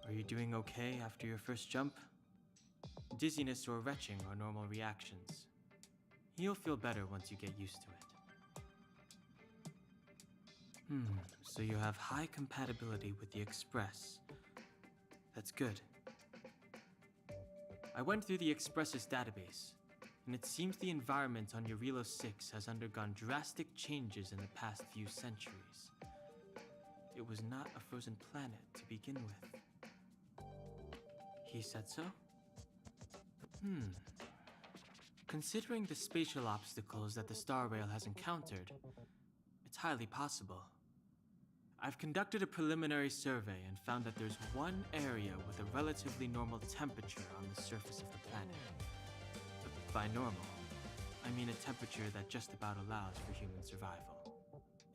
Are you doing okay after your first jump? Dizziness or retching are normal reactions. You'll feel better once you get used to it. So you have high compatibility with the Express. That's good. I went through the Express's database, and it seems the environment on Eurilo 6 has undergone drastic changes in the past few centuries. It was not a frozen planet to begin with. He said so? Considering the spatial obstacles that the Star Rail has encountered, it's highly possible. I've conducted a preliminary survey and found that there's one area with a relatively normal temperature on the surface of the planet. By normal, I mean a temperature that just about allows for human survival.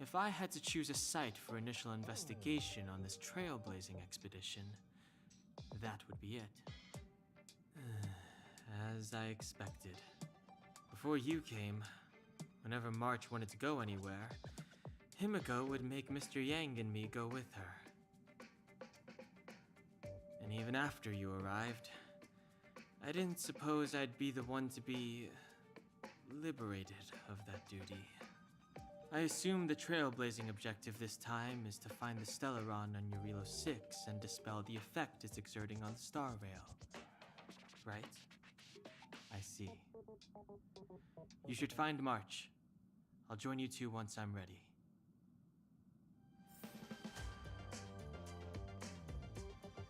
If I had to choose a site for initial investigation on this trailblazing expedition, that would be it. As I expected. Before you came, whenever March wanted to go anywhere, Himiko would make Mr. Yang and me go with her. And even after you arrived, I didn't suppose I'd be the one to be liberated of that duty. I assume the trailblazing objective this time is to find the Stellaron on Eurilo 6 and dispel the effect it's exerting on the Star Rail. Right? I see. You should find March. I'll join you two once I'm ready.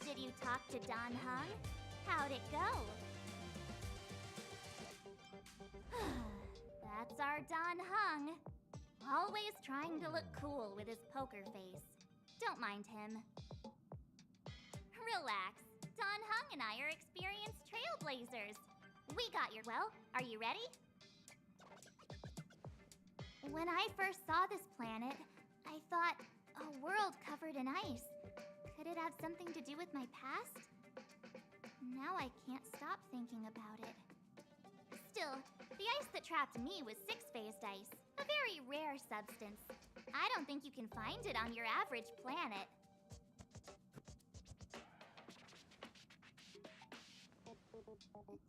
Did you talk to Don Hung? How'd it go? That's our Don Hung. Always trying to look cool with his poker face. Don't mind him. Relax. Don Hung and I are experienced trailblazers. We got your... Well, are you ready? When I first saw this planet, I thought, a world covered in ice. Could it have something to do with my past? Now I can't stop thinking about it. Still, the ice that trapped me was six-phased ice, a very rare substance. I don't think you can find it on your average planet.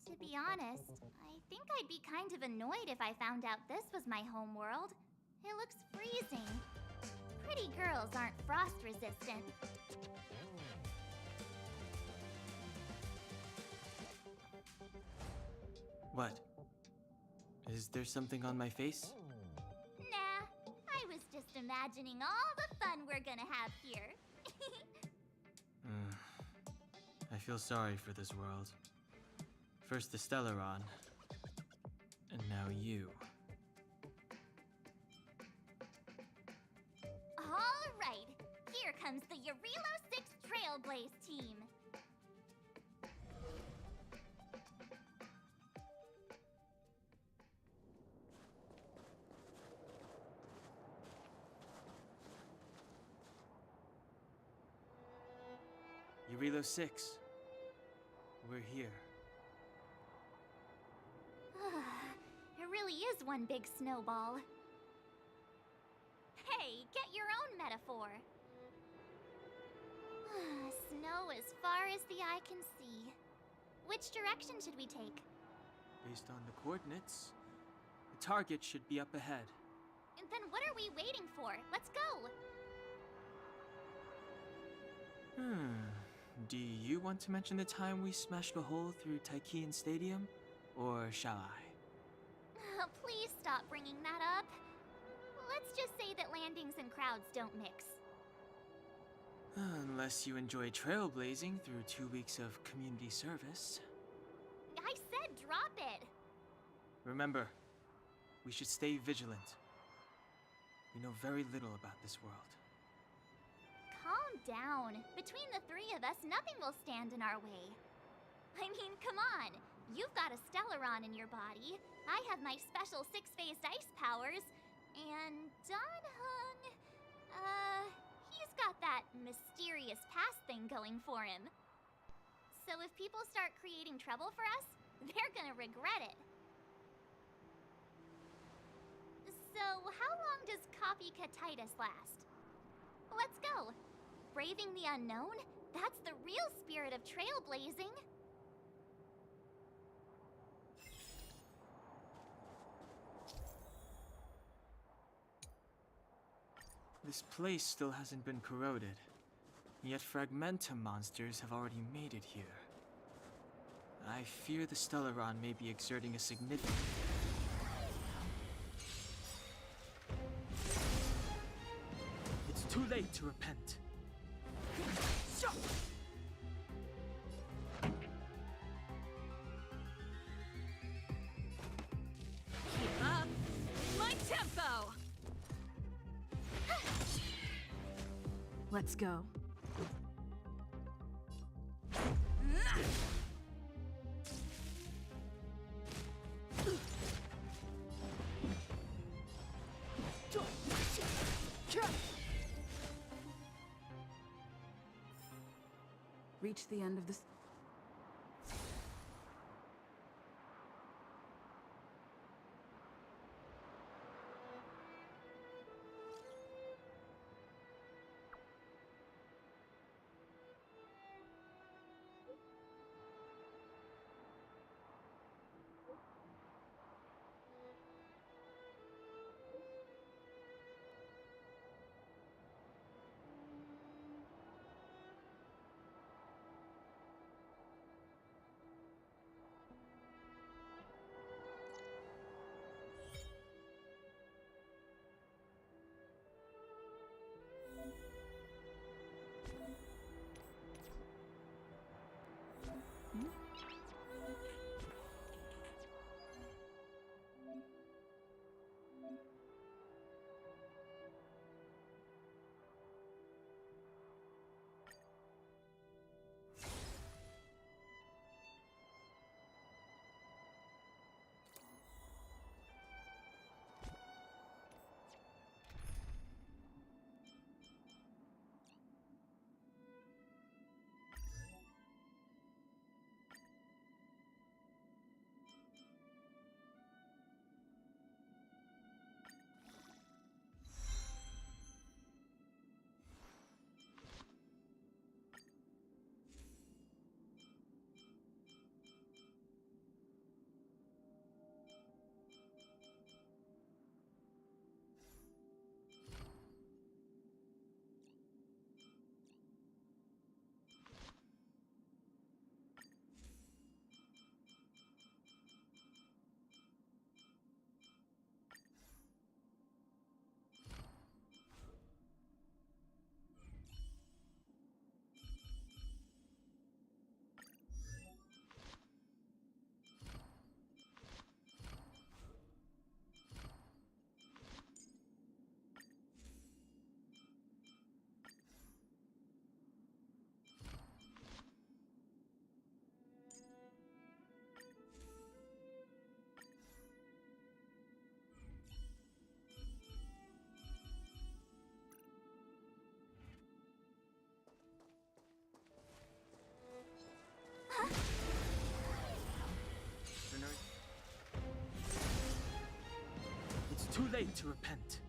To be honest, I think I'd be kind of annoyed if I found out this was my home world. It looks freezing. Pretty girls aren't frost resistant. What? Is there something on my face? Nah, I was just imagining all the fun we're gonna have here. I feel sorry for this world. First the Stellaron, and now you. All right, here comes the Eurilo 6 Trailblaze team. Eurilo 6. We're here. It really is one big snowball. Hey, get your own metaphor. Snow as far as the eye can see. Which direction should we take? Based on the coordinates, the target should be up ahead. And then what are we waiting for? Let's go! Do you want to mention the time we smashed a hole through Taikian Stadium? Or shall I? Please stop bringing that up. Let's just say that landings and crowds don't mix. Unless you enjoy trailblazing through 2 weeks of community service. I said drop it! Remember, we should stay vigilant. We know very little about this world. Calm down. Between the three of us, nothing will stand in our way. I mean, come on. You've got a Stellaron in your body. I have my special six-phased ice powers. And Don Hung... he's got that mysterious past thing going for him. So if people start creating trouble for us, they're gonna regret it. So how long does copycatitis last? Let's go. Braving the unknown? That's the real spirit of trailblazing. This place still hasn't been corroded, yet fragmentum monsters have already made it here. I fear the Stellaron may be exerting a significant... It's too late to repent. Keep up my tempo! Let's go. Reach the end of this. It's too late to repent.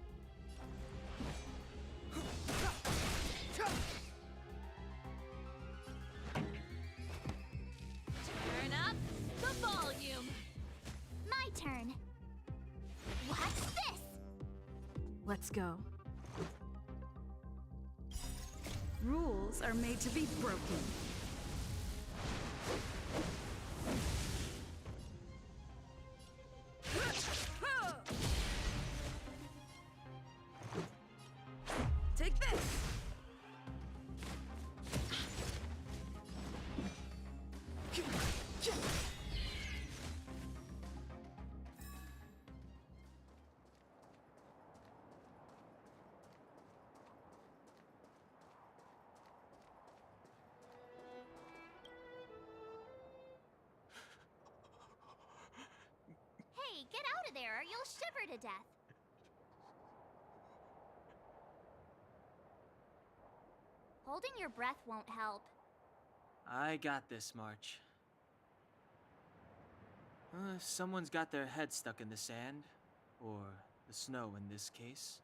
Turn up the volume. My turn. What's this? Let's go. Rules are made to be broken. Take this! Hey, get out of there or you'll shiver to death. Holding your breath won't help. I got this, March. If someone's got their head stuck in the sand, or the snow in this case,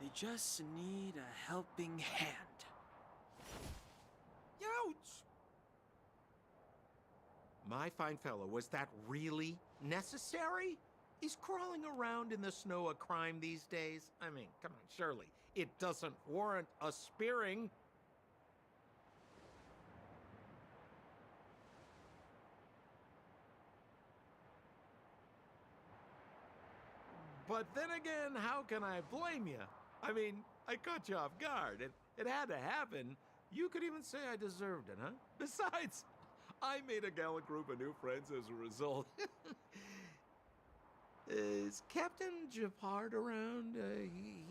they just need a helping hand. Ouch! My fine fellow, was that really necessary? Is crawling around in the snow a crime these days? I mean, come on, surely. It doesn't warrant a spearing. But then again, how can I blame you? I mean, I caught you off guard. It had to happen. You could even say I deserved it, huh? Besides, I made a gallant group of new friends as a result. Is Captain Japard around?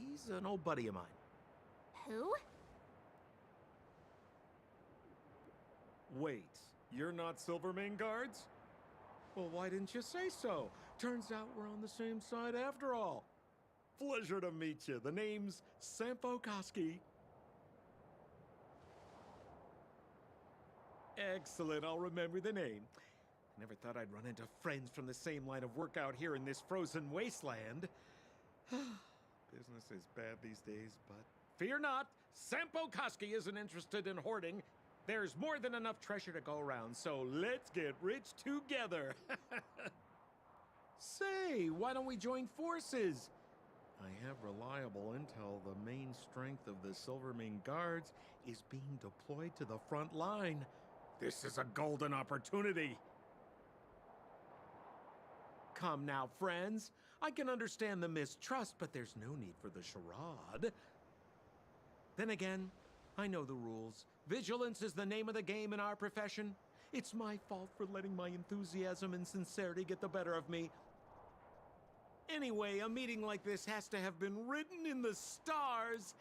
He's an old buddy of mine. Who? Wait, you're not Silvermane Guards? Well, why didn't you say so? Turns out we're on the same side after all. Pleasure to meet you. The name's Sampo Koski. Excellent, I'll remember the name. I never thought I'd run into friends from the same line of work out here in this frozen wasteland. Business is bad these days, but fear not, Sampo Koski isn't interested in hoarding. There's more than enough treasure to go around, so let's get rich together. Say, why don't we join forces? I have reliable intel the main strength of the Silvermane Guards is being deployed to the front line. This is a golden opportunity. Come now, friends. I can understand the mistrust, but there's no need for the charade. Then again, I know the rules. Vigilance is the name of the game in our profession. It's my fault for letting my enthusiasm and sincerity get the better of me. Anyway, a meeting like this has to have been written in the stars.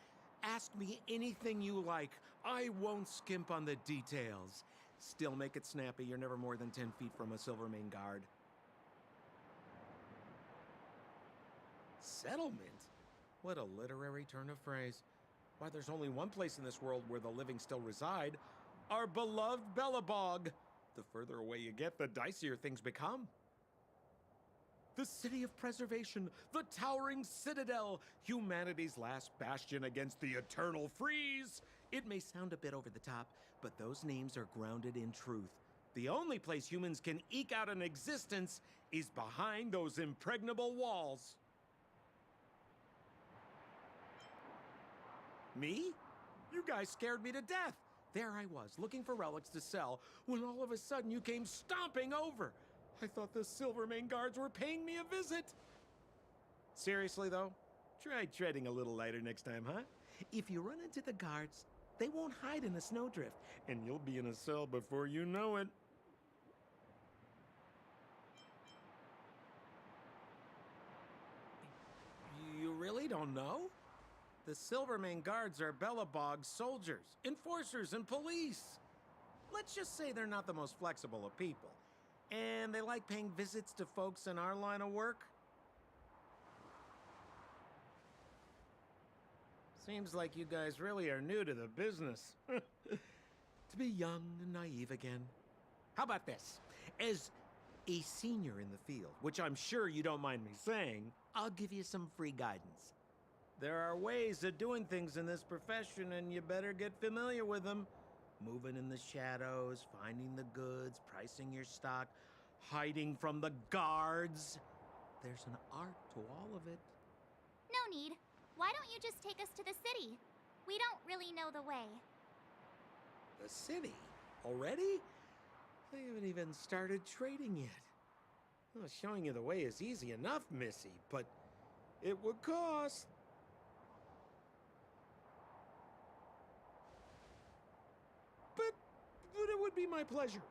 Ask me anything you like. I won't skimp on the details. Still make it snappy. You're never more than 10 feet from a Silvermane Guard. Settlement? What a literary turn of phrase. Why, there's only one place in this world where the living still reside. Our beloved Bellabog. The further away you get, the dicier things become. The city of preservation, the towering citadel, humanity's last bastion against the eternal freeze. It may sound a bit over the top, but those names are grounded in truth. The only place humans can eke out an existence is behind those impregnable walls. Me? You guys scared me to death. There I was, looking for relics to sell, when all of a sudden you came stomping over. I thought the Silvermane Guards were paying me a visit. Seriously, though, try treading a little lighter next time, huh? If you run into the guards, they won't hide in a snowdrift, and you'll be in a cell before you know it. You really don't know? The Silvermane Guards are Bellabog's soldiers, enforcers, and police. Let's just say they're not the most flexible of people. And they like paying visits to folks in our line of work. Seems like you guys really are new to the business. To be young and naive again. How about this? As a senior in the field, which I'm sure you don't mind me saying, I'll give you some free guidance. There are ways of doing things in this profession, and you better get familiar with them. Moving in the shadows, finding the goods, pricing your stock, hiding from the guards. There's an art to all of it. No need. Why don't you just take us to the city? We don't really know the way. The city? Already? I haven't even started trading yet. Well, showing you the way is easy enough, Missy, but it would cost. But it would be my pleasure.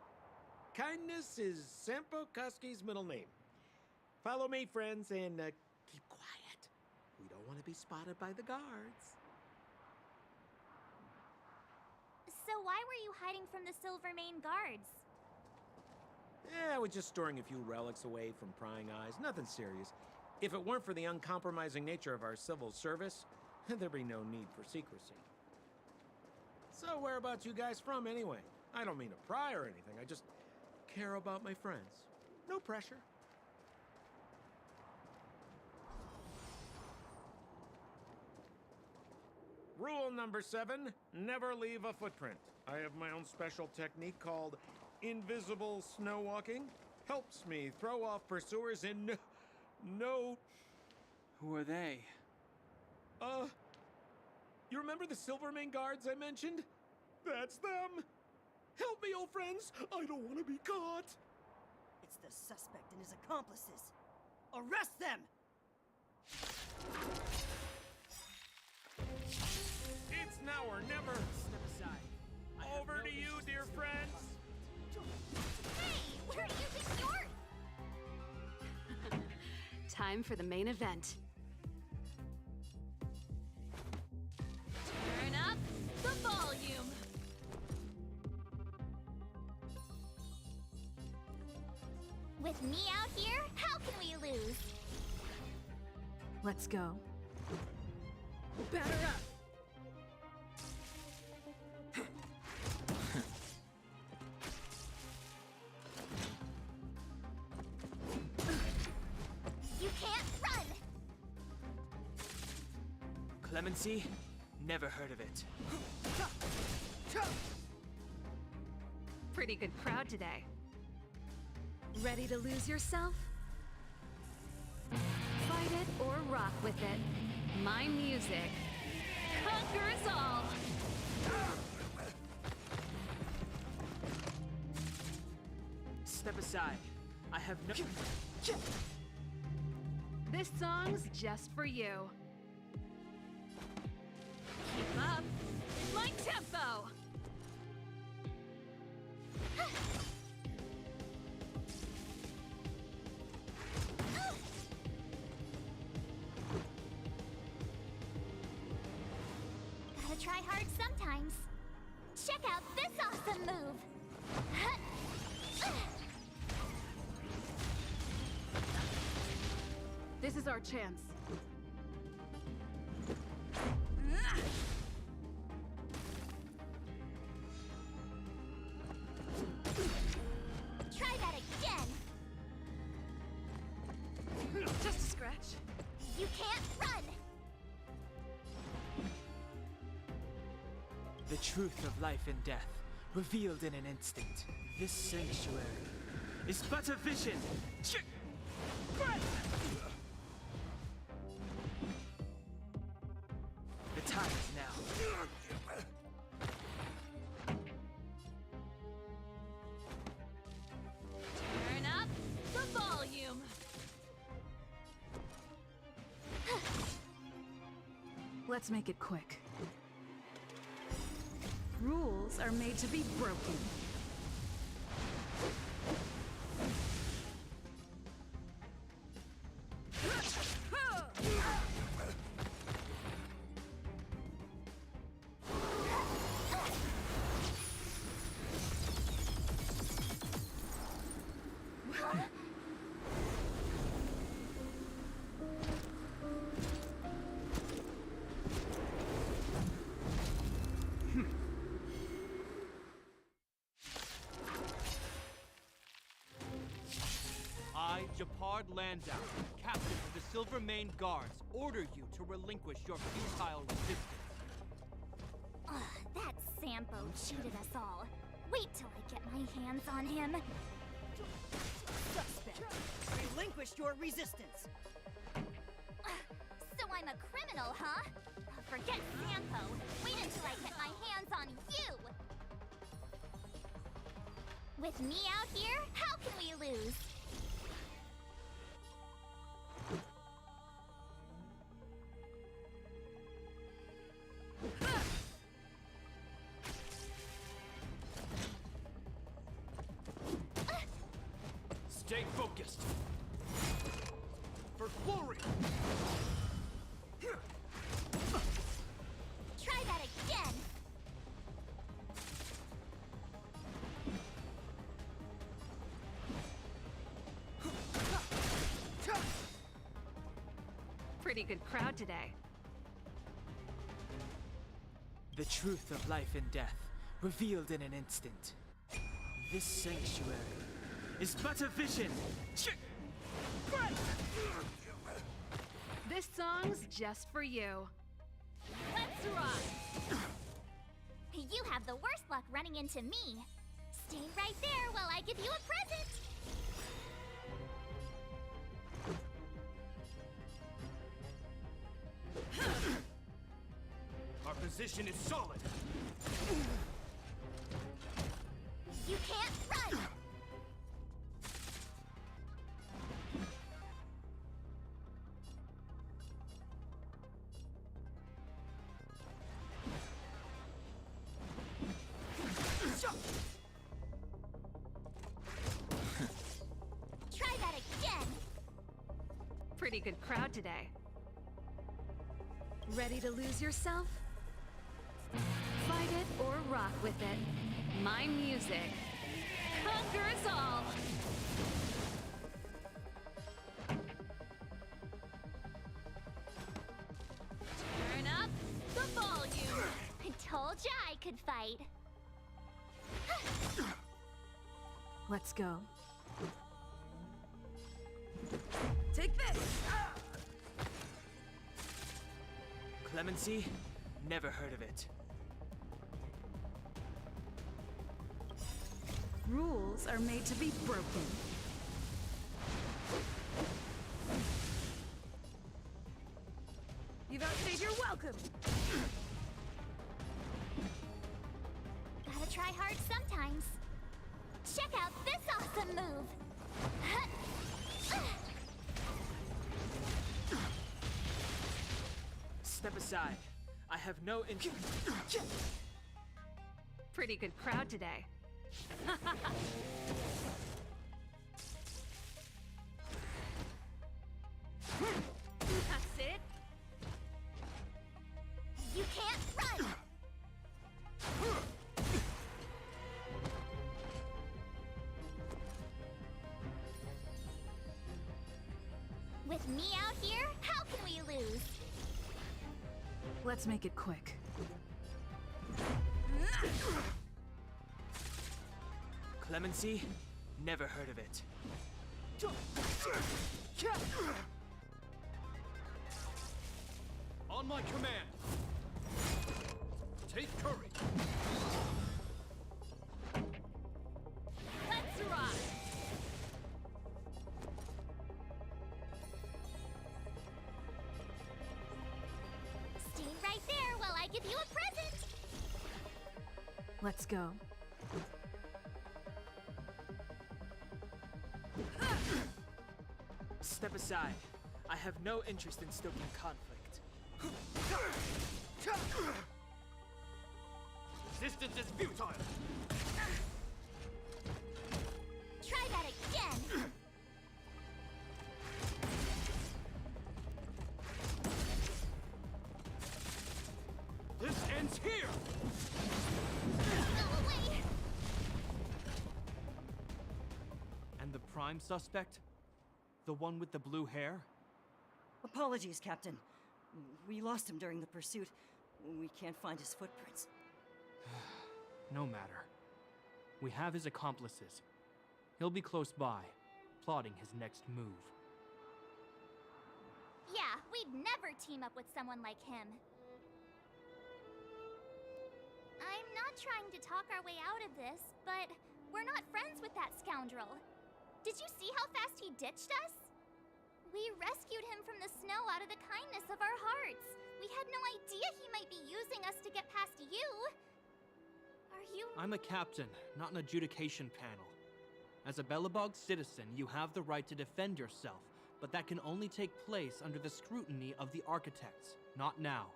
Kindness is Sampo Koski's middle name. Follow me, friends, and keep quiet. We don't want to be spotted by the guards. So why were you hiding from the Silvermane Guards? Yeah, we're just storing a few relics away from prying eyes. Nothing serious. If it weren't for the uncompromising nature of our civil service, there'd be no need for secrecy. So whereabouts you guys from, anyway? I don't mean to pry or anything. I just care about my friends. No pressure. Rule number 7, never leave a footprint. I have my own special technique called invisible snow walking. Helps me throw off pursuers in no... Who are they? You remember the Silvermane guards I mentioned? That's them! Help me, old friends! I don't want to be caught! It's the suspect and his accomplices. Arrest them! It's now or never! Step aside. Over to you, dear friends! Hey, where are you using your... Time for the main event. Turn up the volume. With me out here, how can we lose? Let's go. Batter up! You can't run! Clemency? Never heard of it. Pretty good crowd today. Ready to lose yourself? Fight it or rock with it. My music conquers all. Step aside. I have no... This song's just for you. Keep up with my tempo. Gotta try hard sometimes. Check out this awesome move! This is our chance. Try that again! Just a scratch. You can't run! The truth of life and death, revealed in an instant. This sanctuary is but a vision. The time is now. Turn up the volume. Let's make it quick. Rules are made to be broken. I, Japard Landau, captain of the Silvermane Guards, order you to relinquish your futile resistance. Ugh, that Sampo cheated us all. Wait till I get my hands on him. Suspect! Relinquish your resistance! So I'm a criminal, huh? Forget Sampo. Wait until I get my hands on you! With me out here, how can we lose? Stay focused. For glory! Try that again! Pretty good crowd today. The truth of life and death, revealed in an instant. This sanctuary is but a vision. This song's just for you. Let's rock! You have the worst luck running into me. Stay right there while I give you a present. Our position is solid. You can't run! Try that again! Pretty good crowd today. Ready to lose yourself? Fight it or rock with it. My music conquers all! Turn up the volume! I told ya I could fight. Let's go. Take this! Clemency? Never heard of it. Rules are made to be broken. You've outstayed your welcome! Gotta try hard sometimes. Check out this awesome move! Step aside. I have no interest. Pretty good crowd today. That's it. You can't run! With me out here, how can we lose? Let's make it quick. Clemency? Never heard of it. On my command. Take courage. Let's rock! Stay right there while I give you a present! Let's go. Step aside. I have no interest in stoking conflict. Resistance is futile. Try that again! This ends here. Go away! And the prime suspect? The one with the blue hair? Apologies, Captain. We lost him during the pursuit. We can't find his footprints. No matter. We have his accomplices. He'll be close by, plotting his next move. Yeah, we'd never team up with someone like him. I'm not trying to talk our way out of this, but we're not friends with that scoundrel. Did you see how fast he ditched us? We rescued him from the snow out of the kindness of our hearts. We had no idea he might be using us to get past you. Are you... I'm a captain, not an adjudication panel. As a Belobog citizen, you have the right to defend yourself, but that can only take place under the scrutiny of the architects, not now.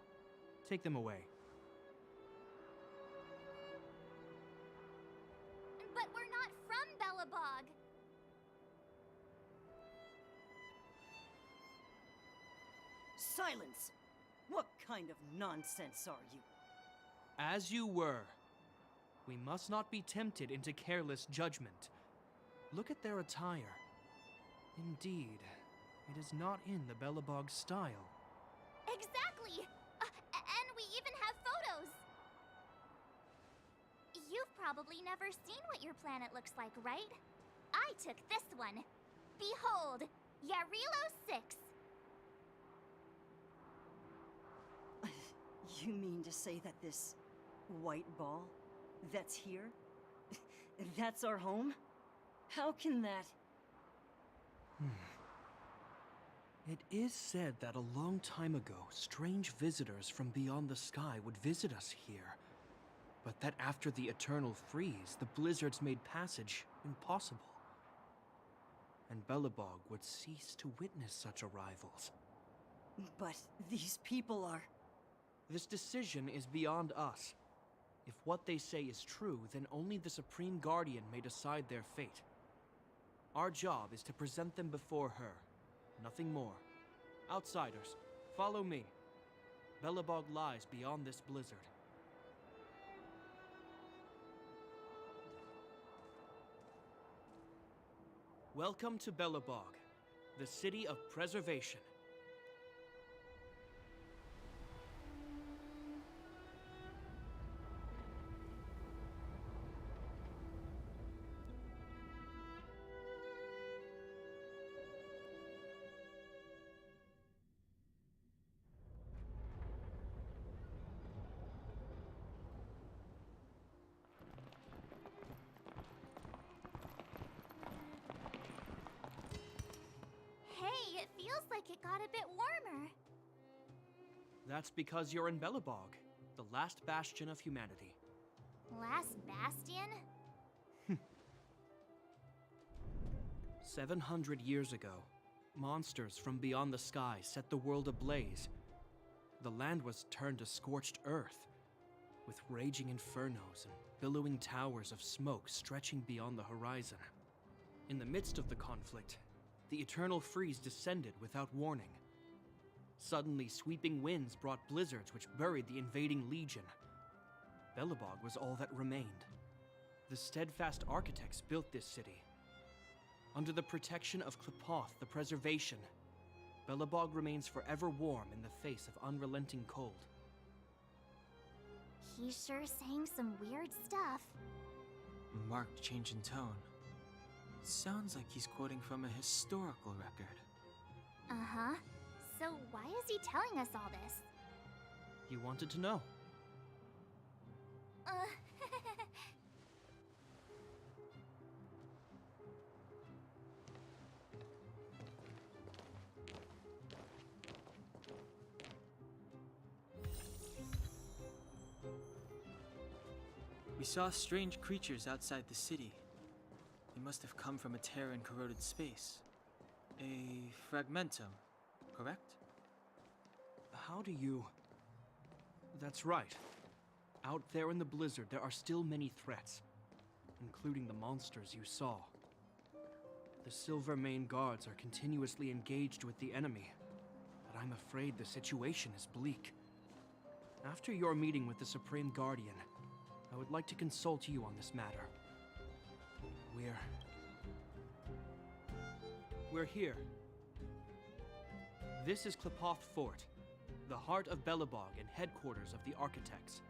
Take them away. But we're not from Belobog. Silence! What kind of nonsense are you? As you were. We must not be tempted into careless judgment. Look at their attire. Indeed, it is not in the Belobog style. Exactly! And we even have photos! You've probably never seen what your planet looks like, right? I took this one. Behold, Yarilo 6. You mean to say that this White ball? That's here? That's our home? How can that... It is said that a long time ago, strange visitors from beyond the sky would visit us here. But that after the eternal freeze, the blizzards made passage impossible. And Belobog would cease to witness such arrivals. But these people are... This decision is beyond us. If what they say is true, then only the Supreme Guardian may decide their fate. Our job is to present them before her. Nothing more. Outsiders, follow me. Belobog lies beyond this blizzard. Welcome to Belobog, the city of preservation. Hey, it feels like it got a bit warmer. That's because you're in Belobog, the last bastion of humanity. Last bastion? 700 years ago, monsters from beyond the sky set the world ablaze. The land was turned to scorched earth, with raging infernos and billowing towers of smoke stretching beyond the horizon. In the midst of the conflict, the eternal freeze descended without warning. Suddenly, sweeping winds brought blizzards which buried the invading legion. Belobog was all that remained. The steadfast architects built this city. Under the protection of Klepoth, the preservation, Belobog remains forever warm in the face of unrelenting cold. He's sure saying some weird stuff. Marked change in tone. Sounds like he's quoting from a historical record. Uh-huh. So why is he telling us all this? You wanted to know. We saw strange creatures outside the city. They must have come from a tear in corroded space. A fragmentum, correct? How do you... That's right. Out there in the blizzard, there are still many threats, including the monsters you saw. The Silvermane guards are continuously engaged with the enemy, but I'm afraid the situation is bleak. After your meeting with the Supreme Guardian, I would like to consult you on this matter. We're here. This is Klepoth Fort, the heart of Belobog and headquarters of the architects.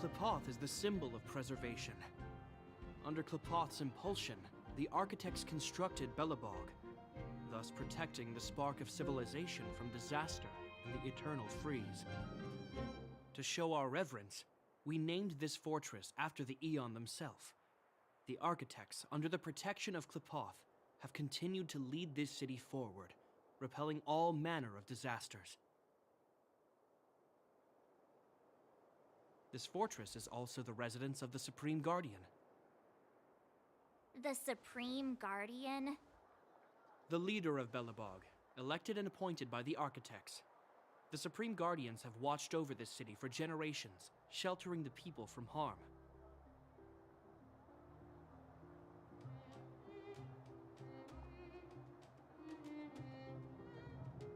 Klepoth is the symbol of preservation. Under Klepoth's impulsion, the architects constructed Belobog, thus protecting the spark of civilization from disaster and the eternal freeze. To show our reverence, we named this fortress after the Aeon themselves. The architects, under the protection of Klepoth, have continued to lead this city forward, repelling all manner of disasters. This fortress is also the residence of the Supreme Guardian. The Supreme Guardian? The leader of Belobog, elected and appointed by the architects. The Supreme Guardians have watched over this city for generations, sheltering the people from harm.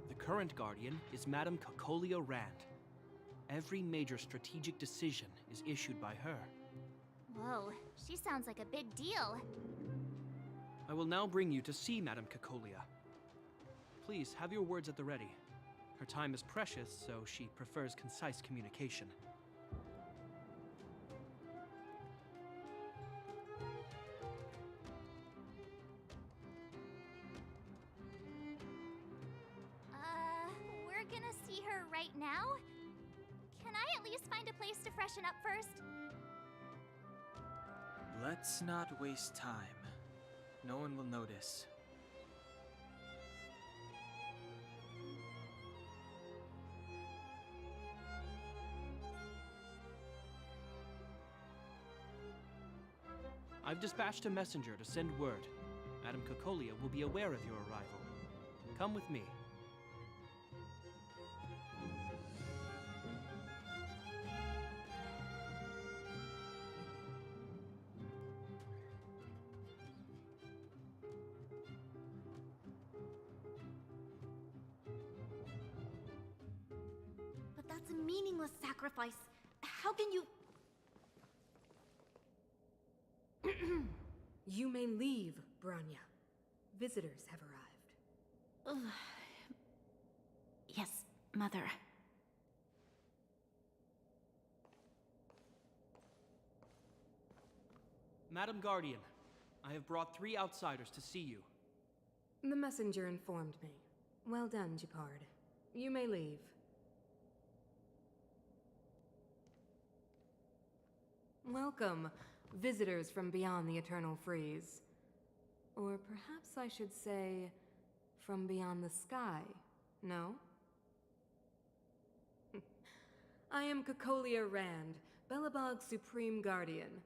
The current Guardian is Madame Cocolia Rand. Every major strategic decision is issued by her. Whoa, she sounds like a big deal. I will now bring you to see Madame Cocolia. Please, have your words at the ready. Her time is precious, so she prefers concise communication. We're gonna see her right now. Can I at least find a place to freshen up first? Let's not waste time. No one will notice. I've dispatched a messenger to send word. Madam Cocolia will be aware of your arrival. Come with me. But that's a meaningless sacrifice. How can you... You may leave, Branya. Visitors have arrived. Yes, Mother. Madam Guardian, I have brought 3 outsiders to see you. The messenger informed me. Well done, Gepard. You may leave. Welcome, visitors from beyond the Eternal Freeze. Or perhaps I should say, from beyond the sky, no? I am Cocolia Rand, Belobog's Supreme Guardian.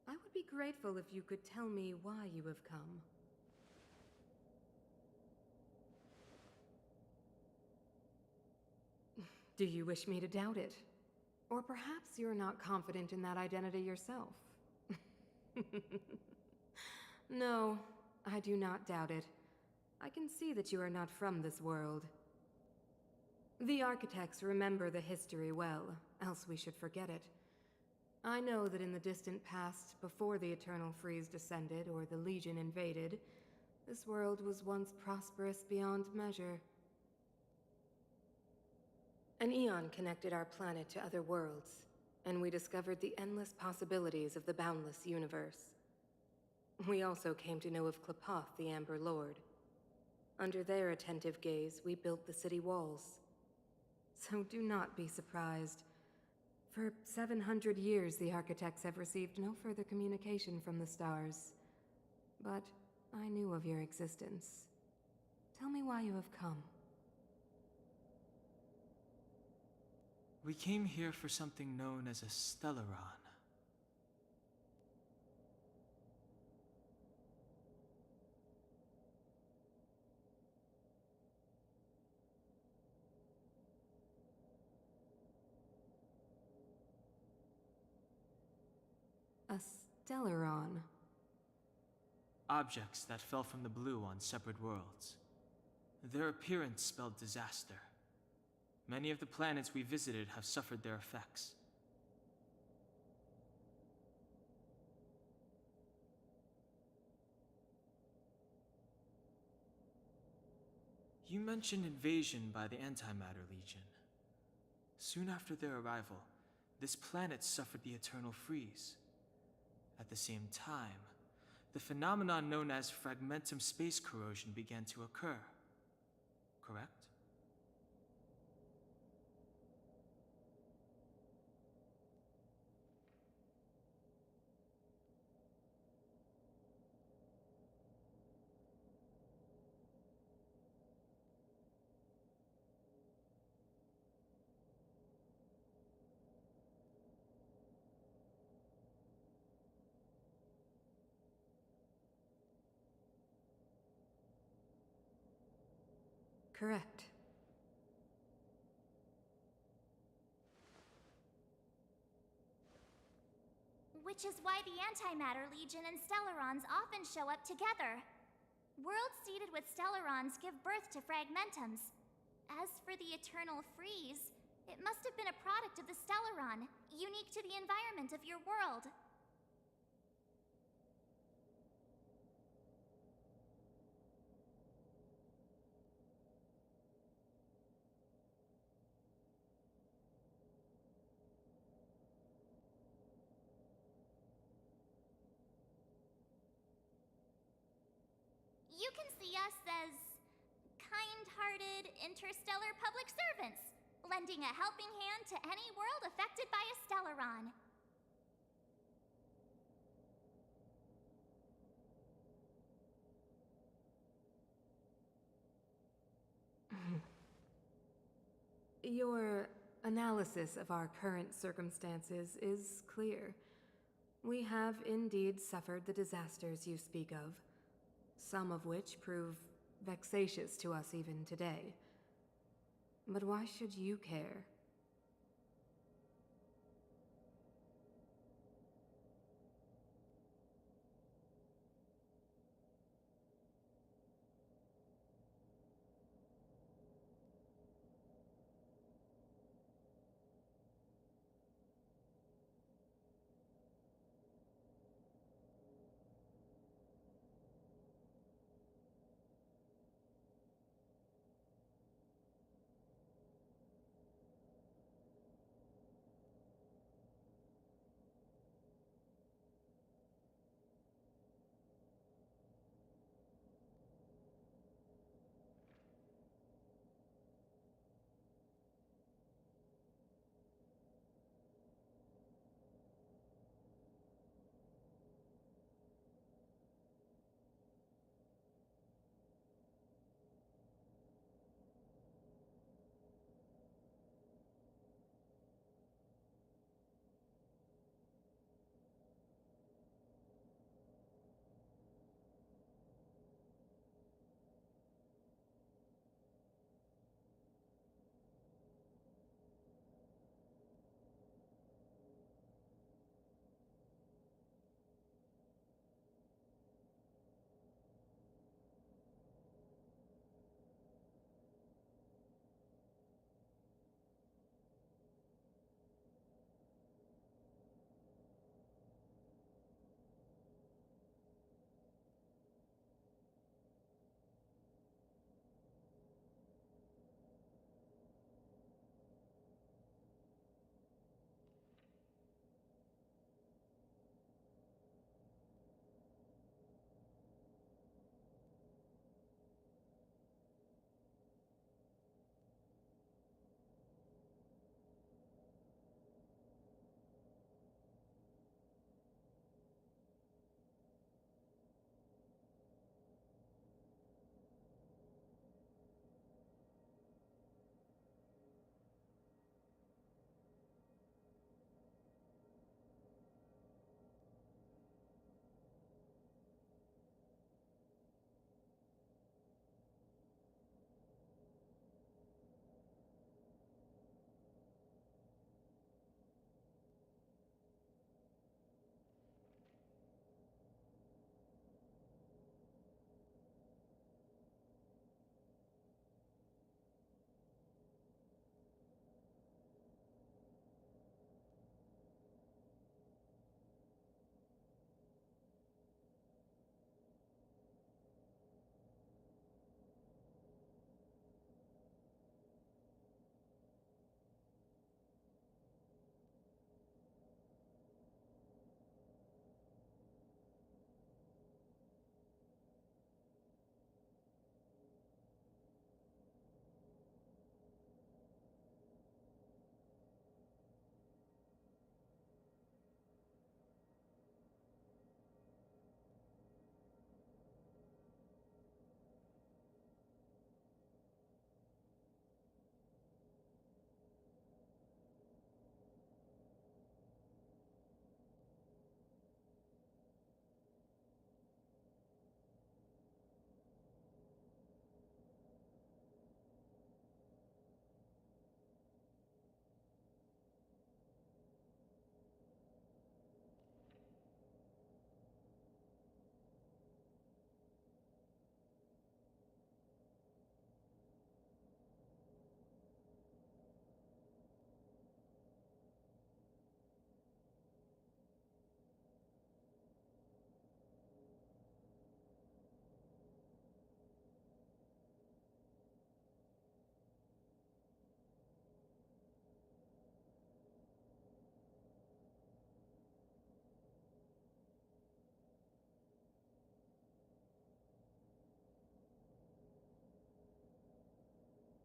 I would be grateful if you could tell me why you have come. Do you wish me to doubt it? Or perhaps you're not confident in that identity yourself? No, I do not doubt it. I can see that you are not from this world. The architects remember the history well, else we should forget it. I know that in the distant past, before the Eternal Freeze descended or the Legion invaded, this world was once prosperous beyond measure. An eon connected our planet to other worlds, and we discovered the endless possibilities of the boundless universe. We also came to know of Klapoth, the Amber Lord. Under their attentive gaze, we built the city walls. So do not be surprised. For 700 years, the architects have received no further communication from the stars. But I knew of your existence. Tell me why you have come. We came here for something known as a Stellaron. A Stellaron. Objects that fell from the blue on separate worlds. Their appearance spelled disaster. Many of the planets we visited have suffered their effects. You mentioned invasion by the Antimatter Legion. Soon after their arrival, this planet suffered the Eternal Freeze. At the same time, the phenomenon known as fragmentum space corrosion began to occur. Correct? Correct. Which is why the Antimatter Legion and Stellarons often show up together. Worlds seeded with Stellarons give birth to fragmentums. As for the Eternal Freeze, it must have been a product of the Stellaron, unique to the environment of your world. You can see us as kind-hearted interstellar public servants. lending a helping hand to any world affected by a Stellaron. Your analysis of our current circumstances is clear. We have indeed suffered the disasters you speak of, some of which prove vexatious to us even today. But why should you care?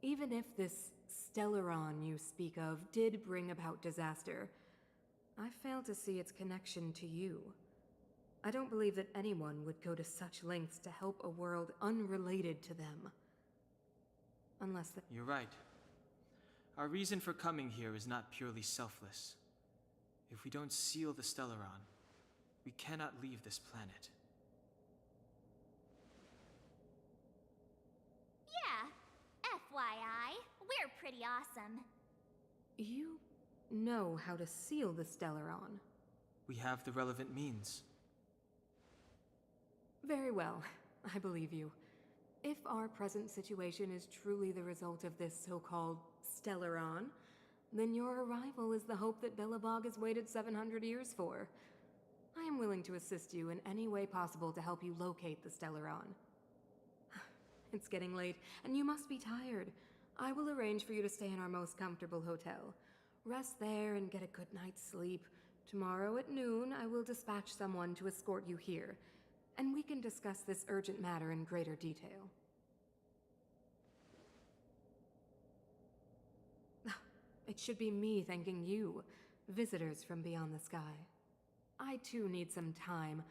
Even if this Stellaron you speak of did bring about disaster, I fail to see its connection to you. I don't believe that anyone would go to such lengths to help a world unrelated to them. Unless the— You're right. Our reason for coming here is not purely selfless. If we don't seal the Stellaron, we cannot leave this planet. Yeah, FYI, we're pretty awesome. You know how to seal the Stellaron. We have the relevant means. Very well, I believe you. If our present situation is truly the result of this so-called Stellaron, then your arrival is the hope that Belobog has waited 700 years for. I am willing to assist you in any way possible to help you locate the Stellaron. It's getting late, and you must be tired. I will arrange for you to stay in our most comfortable hotel. Rest there and get a good night's sleep. Tomorrow at noon, I will dispatch someone to escort you here, and we can discuss this urgent matter in greater detail. It should be me thanking you, visitors from beyond the sky. I too need some time.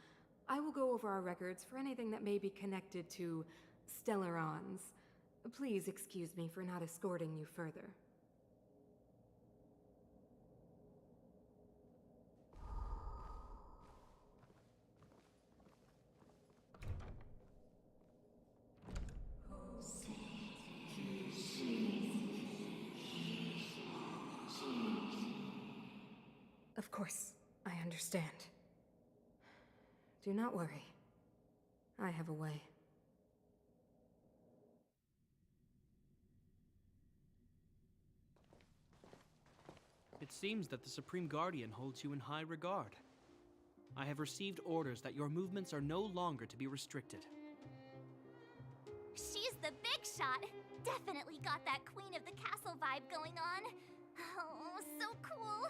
I will go over our records for anything that may be connected to Stellarons. Please excuse me for not escorting you further. Of course, I understand. Do not worry. I have a way. It seems that the Supreme Guardian holds you in high regard. I have received orders that your movements are no longer to be restricted. She's the big shot. Definitely got that Queen of the Castle vibe going on. Oh, so cool.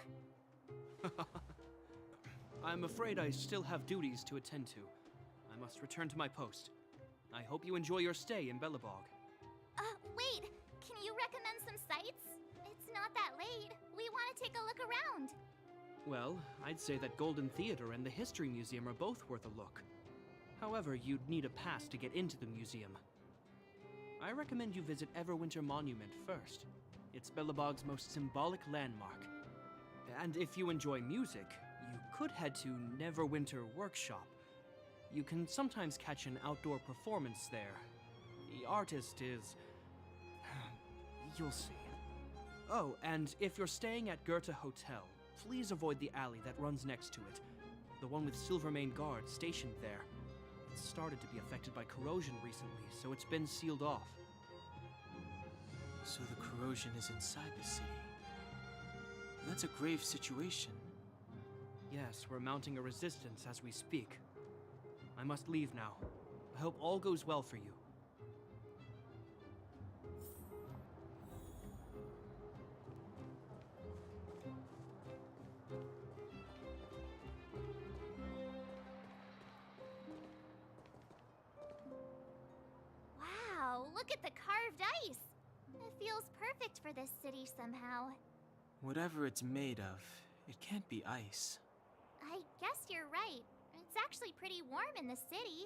I'm afraid I still have duties to attend to. I must return to my post. I hope you enjoy your stay in Belobog. Wait. Can you recommend some sites? It's not that late. We want to take a look around. Well, I'd say that Golden Theater and the History Museum are both worth a look. However, you'd need a pass to get into the museum. I recommend you visit Everwinter Monument first. It's Belobog's most symbolic landmark. And if you enjoy music, you could head to Neverwinter Workshop. You can sometimes catch an outdoor performance there. The artist is... you'll see. Oh, and if you're staying at Goethe Hotel, please avoid the alley that runs next to it. The one with Silvermane guards stationed there. It's started to be affected by corrosion recently, so it's been sealed off. So the corrosion is inside the city. That's a grave situation. Yes, we're mounting a resistance as we speak. I must leave now. I hope all goes well for you. Wow, look at the carved ice. It feels perfect for this city somehow. Whatever it's made of, it can't be ice. I guess you're right. It's actually pretty warm in the city.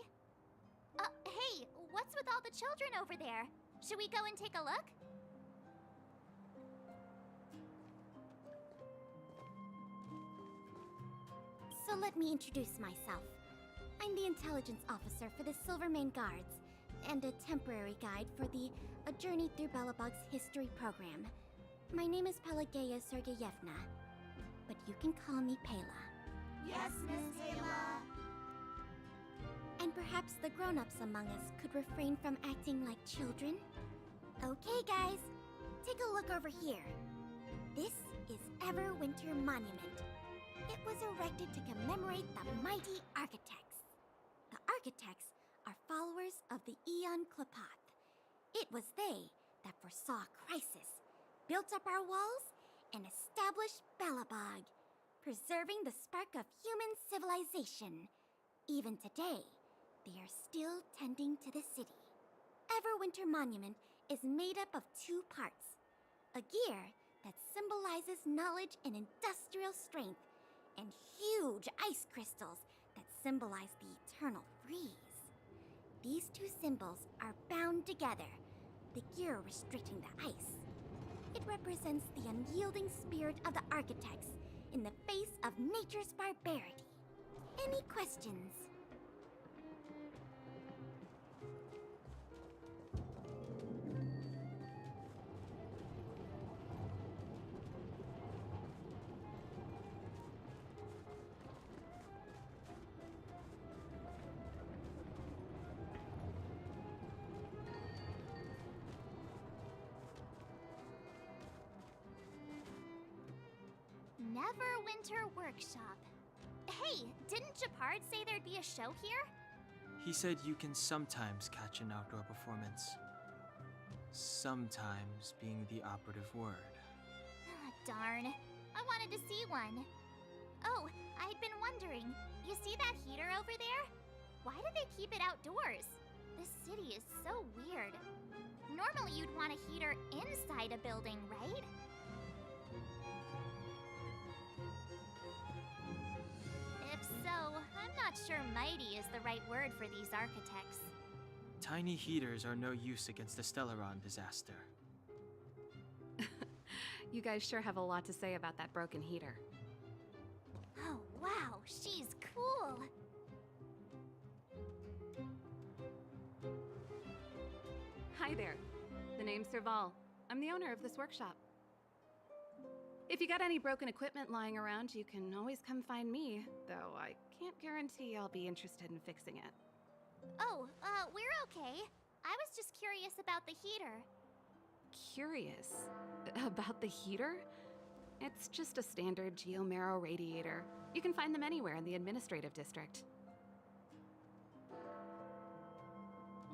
Hey, what's with all the children over there? Should we go and take a look? So let me introduce myself. I'm the intelligence officer for the Silvermane Guards, and a temporary guide for the A Journey Through Belobog's History program. My name is Pelageya Sergeyevna, but you can call me Pela. Yes, Miss Taylor. And perhaps the grown-ups among us could refrain from acting like children? Okay, guys, take a look over here. This is Everwinter Monument. It was erected to commemorate the mighty architects. The architects are followers of the Aeon Klapoth. It was they that foresaw crisis, built up our walls, and established Belobog, preserving the spark of human civilization. Even today, they are still tending to the city. Everwinter Monument is made up of two parts. A gear that symbolizes knowledge and industrial strength, and huge ice crystals that symbolize the eternal freeze. These two symbols are bound together, the gear restricting the ice. It represents the unyielding spirit of the architects in the face of nature's barbarity. Any questions? Neverwinter Workshop. Hey, didn't Japard say there'd be a show here? He said you can sometimes catch an outdoor performance. Sometimes being the operative word. Ah, darn. I wanted to see one. Oh, I'd been wondering. You see that heater over there? Why do they keep it outdoors? This city is so weird. Normally you'd want a heater inside a building, right? If so, I'm not sure mighty is the right word for these architects. Tiny heaters are no use against the Stellaron disaster. You guys sure have a lot to say about that broken heater. Oh, wow, she's cool. Hi there. The name's Serval. I'm the owner of this workshop. If you got any broken equipment lying around, you can always come find me, though I can't guarantee I'll be interested in fixing it. Oh, we're okay. I was just curious about the heater. Curious about the heater? It's just a standard geomarrow radiator. You can find them anywhere in the administrative district.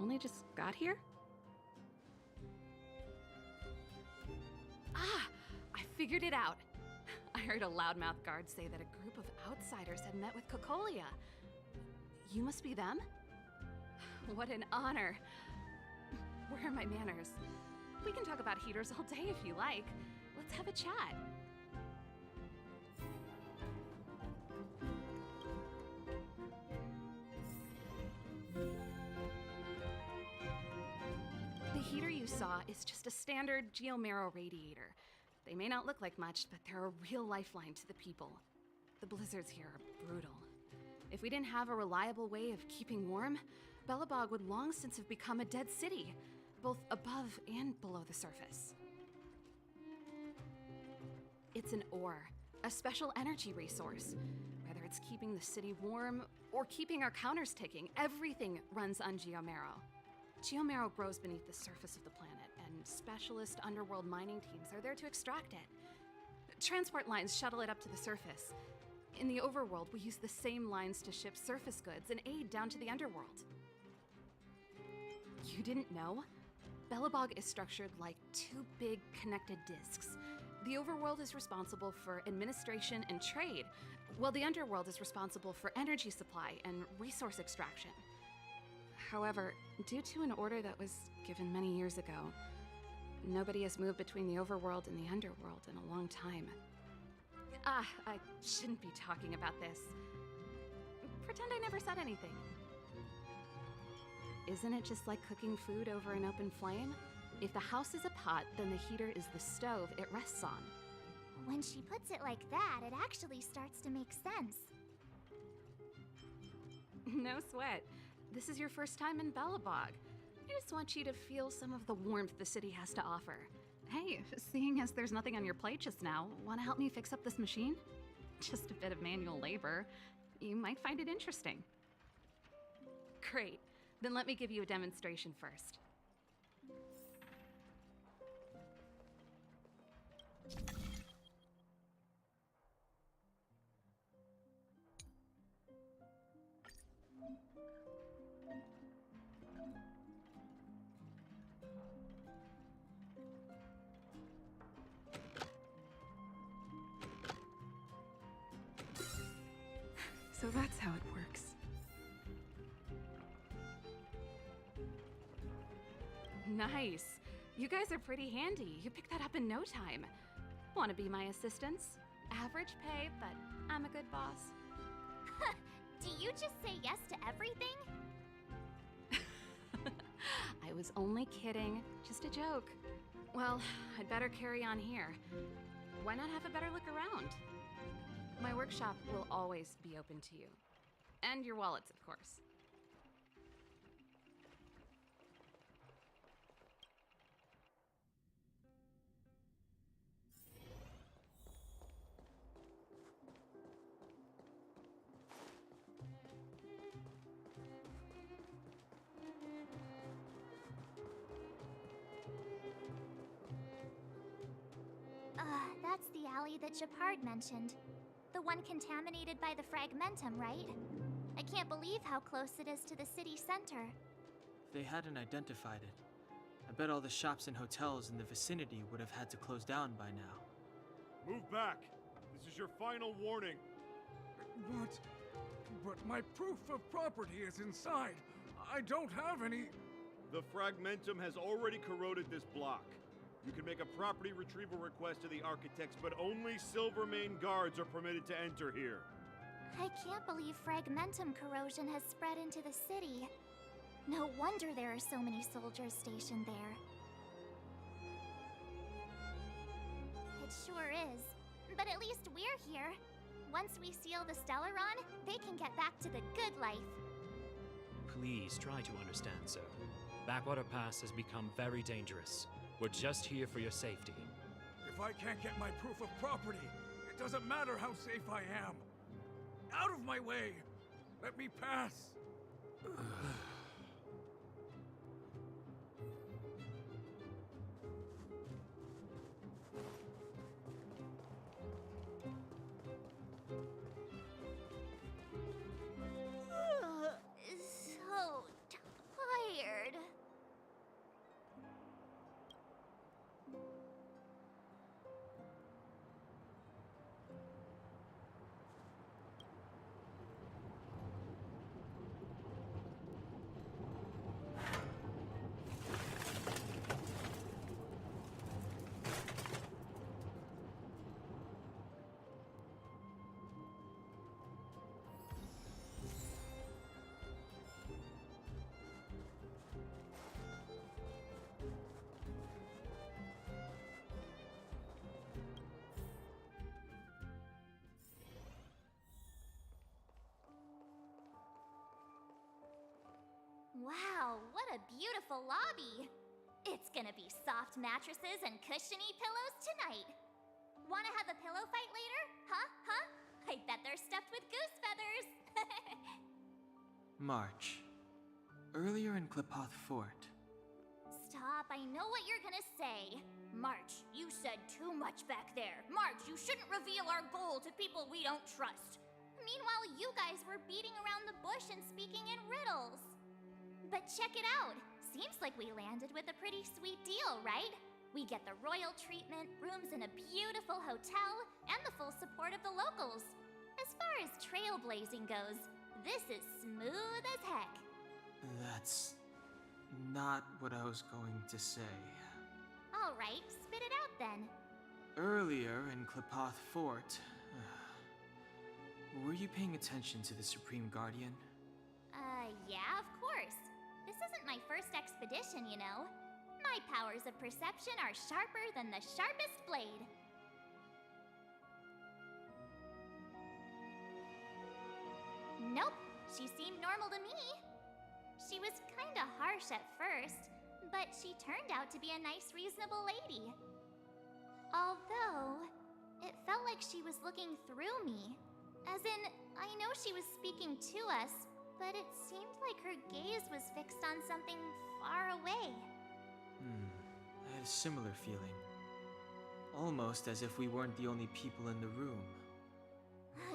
Only just got here? Ah! I figured it out! I heard a loudmouth guard say that a group of outsiders had met with Cocolia. You must be them? What an honor. Where are my manners? We can talk about heaters all day if you like. Let's have a chat. The heater you saw is just a standard geomarrow radiator. They may not look like much, but they're a real lifeline to the people. The blizzards here are brutal. If we didn't have a reliable way of keeping warm, Belobog would long since have become a dead city, both above and below the surface. It's an ore, a special energy resource. Whether it's keeping the city warm or keeping our counters ticking, everything runs on geomarrow. Geomarrow grows beneath the surface of the planet, and specialist underworld mining teams are there to extract it. Transport lines shuttle it up to the surface. In the overworld, we use the same lines to ship surface goods and aid down to the underworld. You didn't know? Belobog is structured like two big connected disks. The overworld is responsible for administration and trade, while the underworld is responsible for energy supply and resource extraction. However, due to an order that was given many years ago, nobody has moved between the overworld and the underworld in a long time. Ah, I shouldn't be talking about this. Pretend I never said anything. Isn't it just like cooking food over an open flame? If the house is a pot, then the heater is the stove it rests on. When she puts it like that, it actually starts to make sense. No sweat. This is your first time in Belobog. I just want you to feel some of the warmth the city has to offer. Hey, seeing as there's nothing on your plate just now, want to help me fix up this machine? Just a bit of manual labor. You might find it interesting. Great. Then let me give you a demonstration first. So that's how it works. Nice. You guys are pretty handy. You picked that up in no time. Want to be my assistants? Average pay, but I'm a good boss. Do you just say yes to everything? I was only kidding. Just a joke. Well, I'd better carry on here. Why not have a better look around? My workshop will always be open to you. And your wallets, of course. That's the alley that Japard mentioned. The one contaminated by the fragmentum, right? I can't believe how close it is to the city center. If they hadn't identified it, I bet all the shops and hotels in the vicinity would have had to close down by now. Move back! This is your final warning. But my proof of property is inside. I don't have any... The fragmentum has already corroded this block. You can make a property retrieval request to the architects, but only Silvermane guards are permitted to enter here. I can't believe fragmentum corrosion has spread into the city. No wonder there are so many soldiers stationed there. It sure is. But at least we're here. Once we seal the Stellaron, they can get back to the good life. Please try to understand, sir. Backwater Pass has become very dangerous. We're just here for your safety. If I can't get my proof of property, it doesn't matter how safe I am. Out of my way! Let me pass! So tired. Wow, what a beautiful lobby! It's gonna be soft mattresses and cushiony pillows tonight. Wanna have a pillow fight later? Huh? I bet they're stuffed with goose feathers! March. Earlier in Klipoth Fort. Stop, I know what you're gonna say. March, you said too much back there. March, you shouldn't reveal our goal to people we don't trust. Meanwhile, you guys were beating around the bush and speaking in riddles. But check it out. Seems like we landed with a pretty sweet deal, right? We get the royal treatment, rooms in a beautiful hotel, and the full support of the locals. As far as trailblazing goes, this is smooth as heck. That's not what I was going to say. All right, spit it out then. Earlier in Klipoth Fort, were you paying attention to the Supreme Guardian? Yeah, of course. This isn't my first expedition, you know. My powers of perception are sharper than the sharpest blade. Nope, she seemed normal to me. She was kinda harsh at first, but she turned out to be a nice, reasonable lady. Although, it felt like she was looking through me. As in, I know she was speaking to us, but it seemed like her gaze was fixed on something far away. I had a similar feeling. Almost as if we weren't the only people in the room.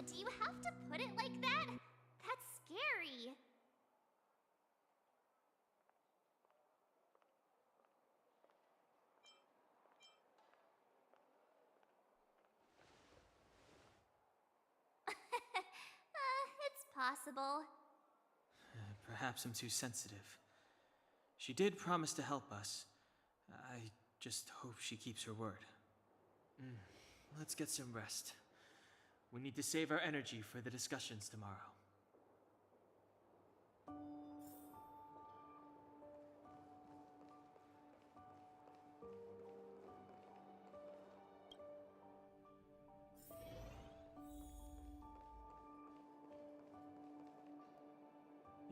Do you have to put it like that? That's scary. It's possible. Perhaps I'm too sensitive. She did promise to help us. I just hope she keeps her word. Let's get some rest. We need to save our energy for the discussions tomorrow.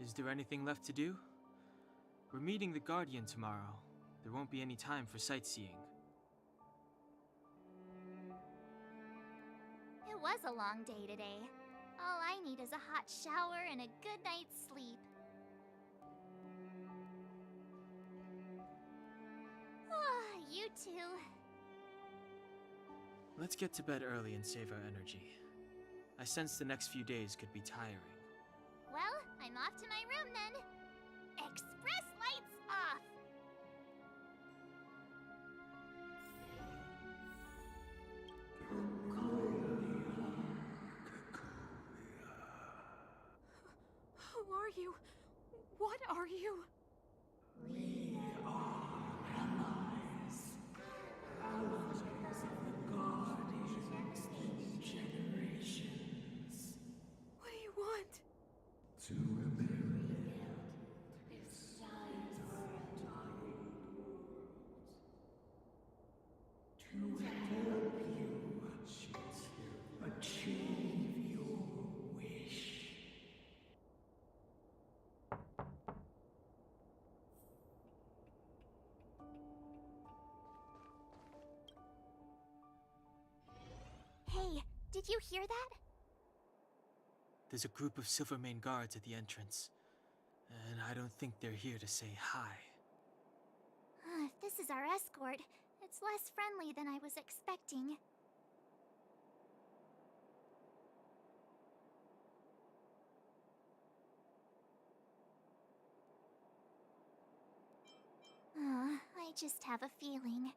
Is there anything left to do? We're meeting the Guardian tomorrow. There won't be any time for sightseeing. It was a long day today. All I need is a hot shower and a good night's sleep. You too. Let's get to bed early and save our energy. I sense the next few days could be tiring. Well, I'm off to my room then. Express lights off! Who are you? What are you? We are allies. Allies of the Guardians through generations. What do you want? To rebuild its size to help you achieve your wish. Hey, did you hear that? There's a group of Silvermane guards at the entrance, and I don't think they're here to say hi. If this is our escort, it's less friendly than I was expecting. I just have a feeling.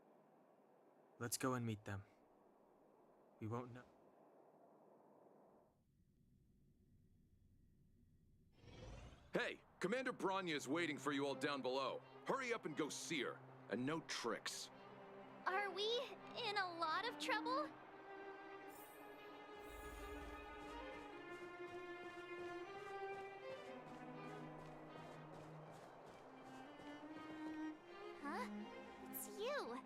Let's go and meet them. We won't know. Hey, Commander Bronya is waiting for you all down below. Hurry up and go see her. And no tricks. Are we in a lot of trouble? Huh? It's you.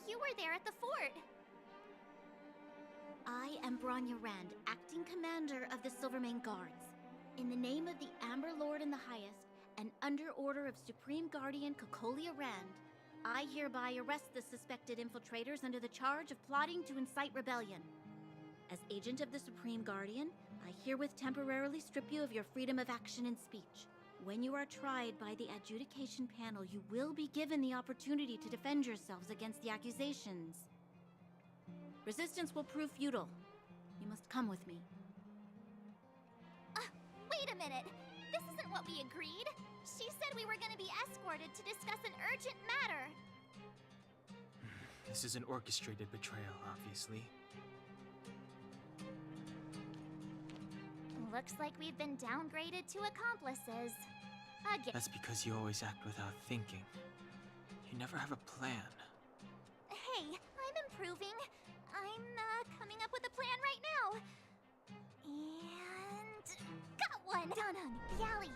You were there at the fort. I am Bronya Rand, acting commander of the Silvermane Guards. In the name of the Amber Lord in the Highest, and under order of Supreme Guardian Cocolia Rand, I hereby arrest the suspected infiltrators under the charge of plotting to incite rebellion. As agent of the Supreme Guardian, I herewith temporarily strip you of your freedom of action and speech. When you are tried by the adjudication panel, you will be given the opportunity to defend yourselves against the accusations. Resistance will prove futile. You must come with me. Wait a minute. This isn't what we agreed. She said we were going to be escorted to discuss an urgent matter. This is an orchestrated betrayal, obviously. Looks like we've been downgraded to accomplices. Again. That's because you always act without thinking. You never have a plan. Hey, I'm improving. I'm coming up with a plan right now. And got one. Dunhung, the alley.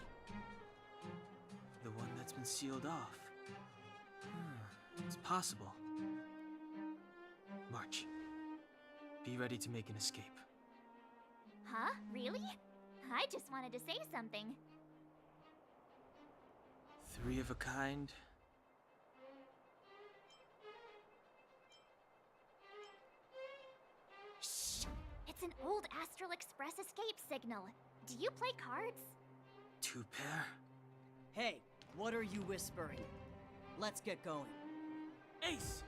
The one that's been sealed off. It's possible. March. Be ready to make an escape. Huh? Really? I just wanted to say something. 3 of a kind. Shh! It's an old Astral Express escape signal. Do you play cards? 2 pair? Hey, what are you whispering? Let's get going. Ace!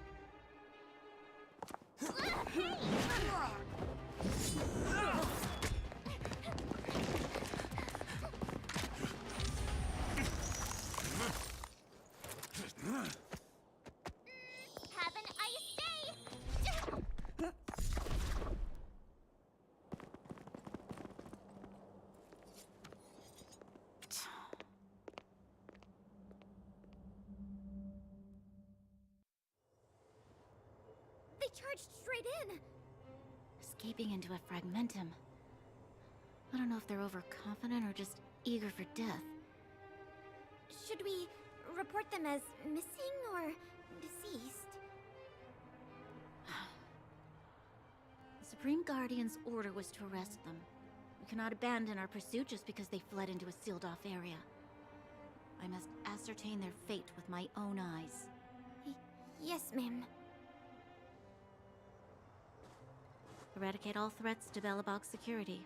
Hey! charged straight in. Escaping into a fragmentum. I don't know if they're overconfident or just eager for death. Should we report them as missing or deceased? The Supreme Guardian's order was to arrest them. We cannot abandon our pursuit just because they fled into a sealed-off area. I must ascertain their fate with my own eyes. Yes, ma'am. Eradicate all threats to Belobog's security.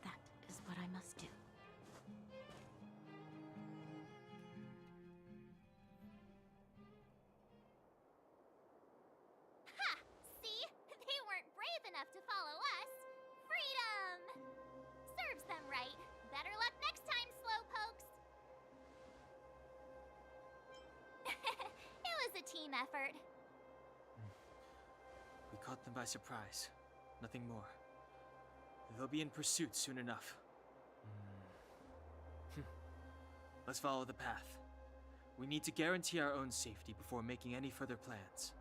That is what I must do. Ha! See? They weren't brave enough to follow us. Freedom! Serves them right. Better luck next time, slowpokes. It was a team effort. We caught them by surprise. Nothing more. They'll be in pursuit soon enough. Let's follow the path. We need to guarantee our own safety before making any further plans.